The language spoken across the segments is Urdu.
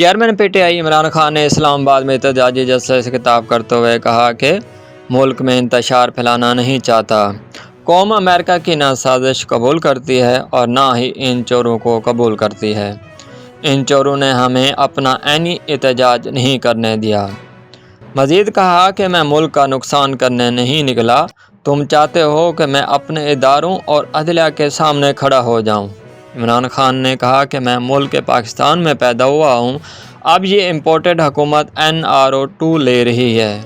Chairman P T I Imran Khan نے اسلام آباد میں احتجاجی جلسے سے خطاب کرتے ہوئے کہا کہ ملک میں انتشار پھیلانا نہیں چاہتا۔ قوم امریکہ کی نہ سازش قبول کرتی ہے اور نہ ہی ان چوروں کو قبول کرتی ہے۔ ان چوروں نے ہمیں اپنا عینی احتجاج نہیں کرنے دیا۔ مزید کہا کہ میں ملک کا نقصان کرنے نہیں نکلا، تم چاہتے ہو کہ میں اپنے اداروں اور عدلیہ کے سامنے کھڑا ہو جاؤں۔ عمران خان نے کہا کہ میں ملک پاکستان میں پیدا ہوا ہوں، اب یہ امپورٹڈ حکومت NRO2 لے رہی ہے۔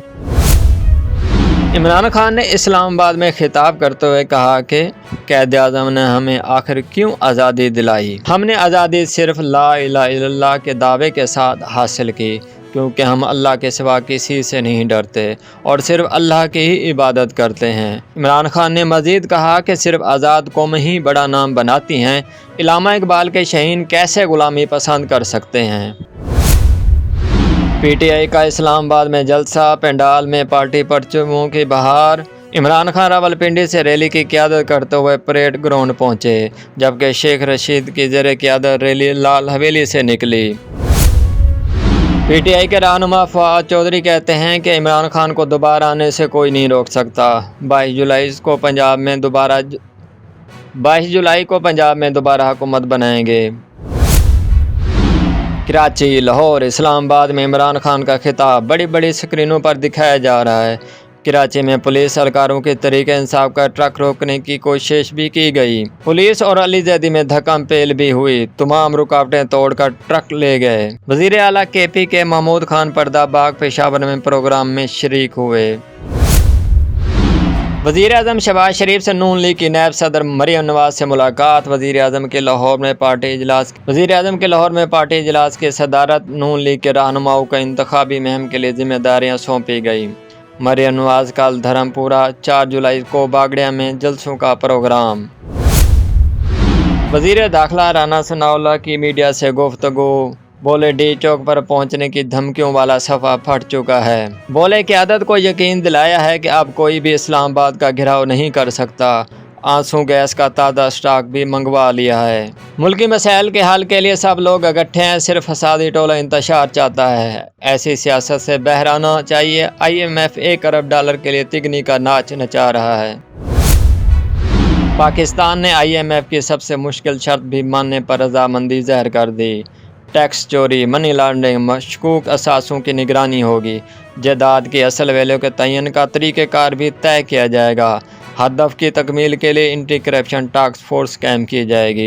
عمران خان نے اسلام آباد میں خطاب کرتے ہوئے کہا کہ قائد اعظم نے ہمیں آخر کیوں آزادی دلائی؟ ہم نے آزادی صرف لا الہ الا اللہ کے دعوے کے ساتھ حاصل کی، کیونکہ ہم اللہ کے سوا کسی سے نہیں ڈرتے اور صرف اللہ کی ہی عبادت کرتے ہیں۔ عمران خان نے مزید کہا کہ صرف آزاد قوم ہی بڑا نام بناتی ہیں، علامہ اقبال کے شہین کیسے غلامی پسند کر سکتے ہیں؟ پی ٹی آئی کا اسلام آباد میں جلسہ، پنڈال میں پارٹی پرچموں کی بہار۔ عمران خان راولپنڈی سے ریلی کی قیادت کرتے ہوئے پریڈ گراؤنڈ پہنچے، جبکہ شیخ رشید کی زیر قیادت ریلی لال حویلی سے نکلی۔ پی ٹی آئی کے رہنما فواد چودھری کہتے ہیں کہ عمران خان کو دوبارہ آنے سے کوئی نہیں روک سکتا۔ 22 جولائی کو پنجاب میں دوبارہ حکومت بنائیں گے۔ کراچی، لاہور، اسلام آباد میں عمران خان کا خطاب بڑی بڑی سکرینوں پر دکھایا جا رہا ہے۔ کراچی میں پولیس اہلکاروں کے طریقہ انصاف کا ٹرک روکنے کی کوشش بھی کی گئی۔ پولیس اور علی زیدی میں دھکم پیل بھی ہوئی، تمام رکاوٹیں توڑ کر ٹرک لے گئے۔ وزیر اعلیٰ KP کے محمود خان پردہ باغ پشاور میں پروگرام میں شریک ہوئے۔ وزیر اعظم شہباز شریف سے نون لیگ کی نائب صدر مریم نواز سے ملاقات۔ وزیر اعظم کے لاہور میں پارٹی اجلاس کی صدارت۔ نون لیگ کے رہنماؤں کو انتخابی مہم کے لیے ذمہ داریاں سونپی گئی۔ مریم نواز کل دھرمپورہ، 4 جولائی کو باگڑیا میں جلسوں کا پروگرام۔ وزیر داخلہ رانا ثناءاللہ کی میڈیا سے گفتگو، بولے ڈی چوک پر پہنچنے کی دھمکیوں والا صفحہ پھٹ چکا ہے۔ بولے قیادت کو یقین دلایا ہے کہ اب کوئی بھی اسلام آباد کا گھیراؤ نہیں کر سکتا، آنسو گیس کا تازہ اسٹاک بھی منگوا لیا ہے۔ ملکی مسائل کے حل کے لیے سب لوگ اکٹھے ہیں، صرف فسادی ٹولہ انتشار چاہتا ہے، ایسی سیاست سے باہر آنا چاہیے۔ IMF $1 ارب کے لیے تگنی کا ناچ نچا رہا ہے۔ پاکستان نے IMF کی سب سے مشکل شرط بھی ماننے پر رضامندی ظاہر کر دی۔ ٹیکس چوری، منی لانڈرنگ، مشکوک اثاثوں کی نگرانی ہوگی۔ جائیداد کی اصل ویلیو کے تعین کا طریقہ کار بھی طے کیا جائے گا۔ ہدف کی تکمیل کے لیے اینٹی کرپشن ٹاسک فورس قائم کی جائے گی۔